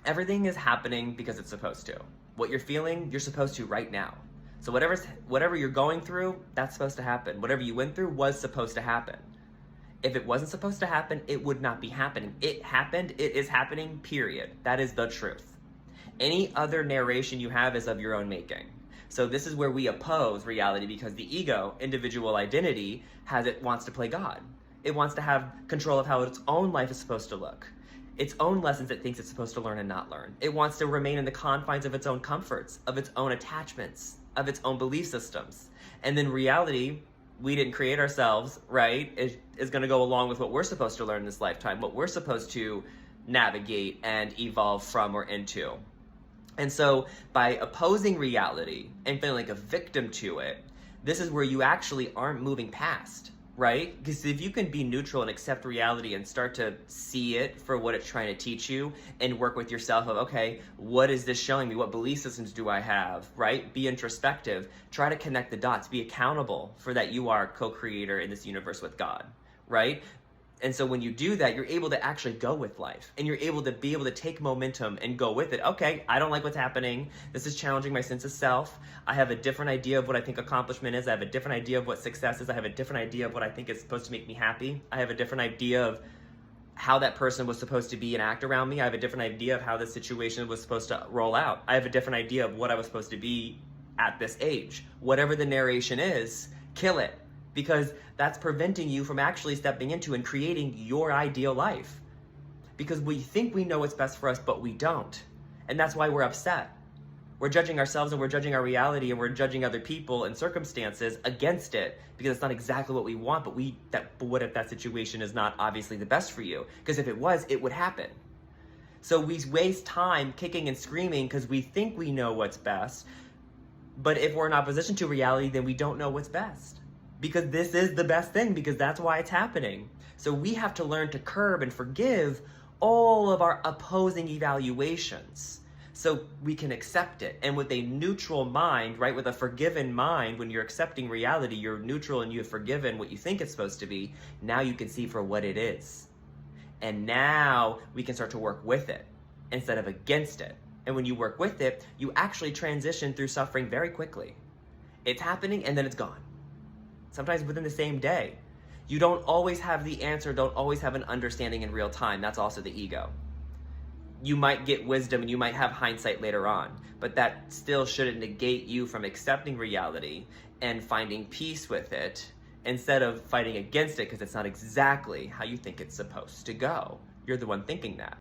Everything is happening because it's supposed to. What you're feeling, you're supposed to right now. So whatever you're going through, that's supposed to happen. Whatever you went through was supposed to happen. If it wasn't supposed to happen, it would not be happening. It happened, it is happening, period. That is the truth. Any other narration you have is of your own making. So this is where we oppose reality, because the ego, individual identity, wants to play God. It wants to have control of how its own life is supposed to look. Its own lessons it thinks it's supposed to learn and not learn. It wants to remain in the confines of its own comforts, of its own attachments, of its own belief systems. And then reality, we didn't create ourselves, right, is going to go along with what we're supposed to learn in this lifetime, what we're supposed to navigate and evolve from or into. And so by opposing reality and feeling like a victim to it, this is where you actually aren't moving past, right? Because if you can be neutral and accept reality and start to see it for what it's trying to teach you and work with yourself of, okay, what is this showing me? What belief systems do I have, right? Be introspective, try to connect the dots, be accountable for that you are co-creator in this universe with God, right? And so when you do that, you're able to actually go with life, and you're able to take momentum and go with it. Okay, I don't like what's happening. This is challenging my sense of self. I have a different idea of what I think accomplishment is. I have a different idea of what success is. I have a different idea of what I think is supposed to make me happy. I have a different idea of how that person was supposed to be and act around me. I have a different idea of how this situation was supposed to roll out. I have a different idea of what I was supposed to be at this age. Whatever the narration is, kill it. Because that's preventing you from actually stepping into and creating your ideal life. Because we think we know what's best for us, but we don't. And that's why we're upset. We're judging ourselves, and we're judging our reality, and we're judging other people and circumstances against it, because it's not exactly what we want, but what if that situation is not obviously the best for you? Because if it was, it would happen. So we waste time kicking and screaming because we think we know what's best, but if we're in opposition to reality, then we don't know what's best. Because this is the best thing, because that's why it's happening. So we have to learn to curb and forgive all of our opposing evaluations so we can accept it. And with a neutral mind, right, with a forgiven mind, when you're accepting reality, you're neutral and you have forgiven what you think it's supposed to be. Now you can see for what it is. And now we can start to work with it instead of against it. And when you work with it, you actually transition through suffering very quickly. It's happening and then it's gone. Sometimes within the same day. You don't always have the answer, don't always have an understanding in real time. That's also the ego. You might get wisdom and you might have hindsight later on, but that still shouldn't negate you from accepting reality and finding peace with it instead of fighting against it because it's not exactly how you think it's supposed to go. You're the one thinking that.